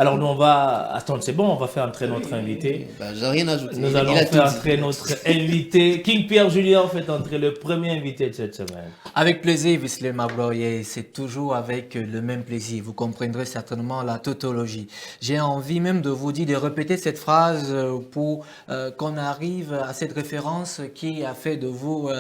Alors nous on va attendre, c'est bon, on va faire entrer notre invité. Bah, j'ai rien ajouté. Nous allons Il a tout faire dit. entrer notre invité. King Pierre Julien fait entrer le premier invité de cette semaine. Avec plaisir, Visley Mabroye, c'est toujours avec le même plaisir. Vous comprendrez certainement la tautologie. J'ai envie même de vous dire de répéter cette phrase pour qu'on arrive à cette référence qui a fait de vous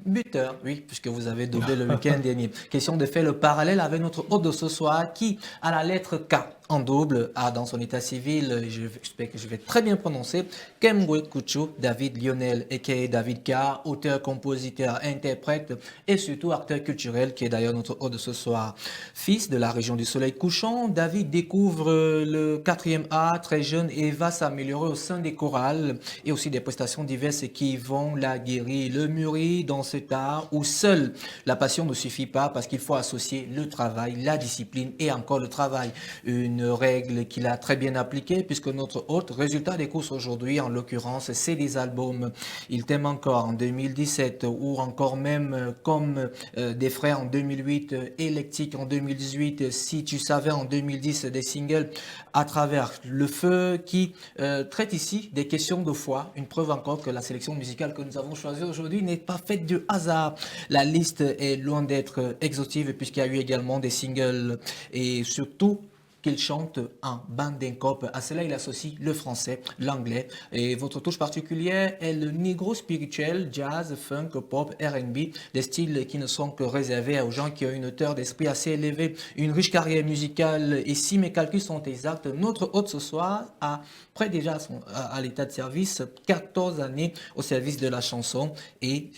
buteur, oui, puisque vous avez doublé le week-end dernier. Question de faire le parallèle avec notre hôte de ce soir qui, à la lettre K, en double, a dans son état civil, j'espère que je vais très bien prononcer, Kemwe Kuchu, David Lionel, a.k.a. David K, auteur, compositeur, interprète et surtout acteur culturel, qui est d'ailleurs notre hôte de ce soir. Fils de la région du soleil couchant, David découvre le 4e A très jeune et va s'améliorer au sein des chorales et aussi des prestations diverses qui vont la guérir. Le mûrir dans cet art où seule la passion ne suffit pas parce qu'il faut associer le travail, la discipline et encore le travail. Une règle qu'il a très bien appliquée puisque notre hôte, résultat des courses aujourd'hui, en l'occurrence, c'est des albums. Il t'aime encore en 2017 ou encore même comme des frères en 2008, Électique en 2018, Si tu savais en 2010, des singles à travers le feu qui traite ici des questions de foi. Une preuve encore que la sélection musicale que nous avons choisie aujourd'hui n'est pas faite du hasard. La liste est loin d'être exhaustive puisqu'il y a eu également des singles et surtout qu'il chante en bandincope. À cela, il associe le français, l'anglais. Et votre touche particulière est le negro spirituel, jazz, funk, pop, R&B, des styles qui ne sont que réservés aux gens qui ont une hauteur d'esprit assez élevée, une riche carrière musicale. Et si mes calculs sont exacts, notre hôte ce soir a près déjà à l'état de service 14 années au service de la chanson. Et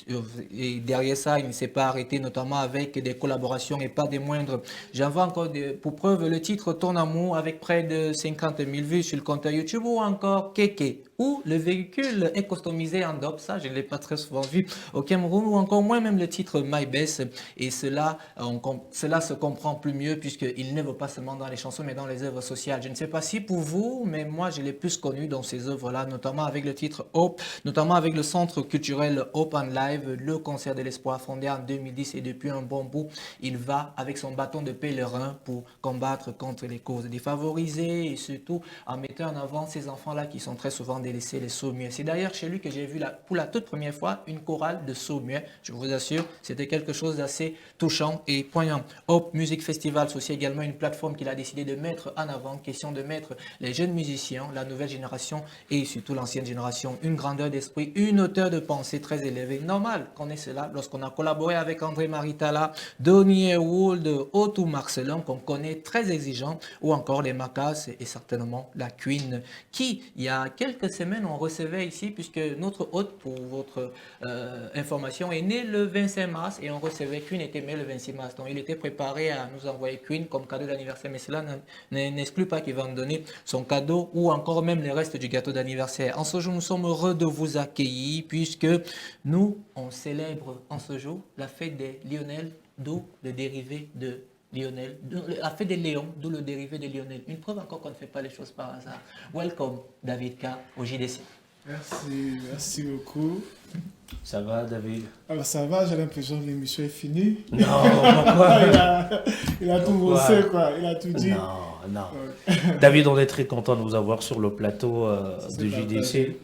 derrière ça, il ne s'est pas arrêté, notamment avec des collaborations et pas des moindres. J'en vois encore pour preuve le titre Ton amour avec près de 50 000 vues sur le compte YouTube ou encore Keke, où le véhicule est customisé en DOP, ça je ne l'ai pas très souvent vu au Cameroun, ou encore moins même le titre My Best, et cela se comprend plus mieux puisqu'il ne va pas seulement dans les chansons mais dans les œuvres sociales. Je ne sais pas si pour vous, mais moi je l'ai plus connu dans ces œuvres-là, notamment avec le titre Hope, notamment avec le centre culturel Hope and Live, le concert de l'espoir fondé en 2010 et depuis un bon bout, il va avec son bâton de pèlerin pour combattre contre les causes défavorisées et surtout en mettant en avant ces enfants-là qui sont très souvent délaissés, les sourds-muets. C'est d'ailleurs chez lui que j'ai vu pour la toute première fois une chorale de sourds-muets. Je vous assure, c'était quelque chose d'assez touchant et poignant. Hope Music Festival, c'est aussi également une plateforme qu'il a décidé de mettre en avant, question de mettre les jeunes musiciens, la nouvelle génération et surtout l'ancienne génération, une grandeur d'esprit, une hauteur de pensée très élevée. Normal qu'on ait cela lorsqu'on a collaboré avec André Maritala, Donny Wold, Otto Marcelin, qu'on connaît très exigeant, ou encore les Macas et certainement la Queen, qui, il y a quelques semaines, on recevait ici, puisque notre hôte, pour votre information, est né le 25 mars et on recevait Queen était né le 26 mars. Donc il était préparé à nous envoyer Queen comme cadeau d'anniversaire, mais cela n'exclut pas qu'il va nous donner son cadeau ou encore même les restes du gâteau d'anniversaire. En ce jour, nous sommes heureux de vous accueillir puisque nous, on célèbre en ce jour la fête des Lionel, d'où le dérivé de Lionel, la fête des Léons, d'où le dérivé de Lionel. Une preuve encore qu'on ne fait pas les choses par hasard. Welcome, David K, au JDC. Merci beaucoup. Ça va, David? Alors ça va, j'ai l'impression que l'émission est finie. Non, pourquoi? il a tout bossé, quoi. Il a tout dit. Non. David, on est très content de vous avoir sur le plateau de JDC.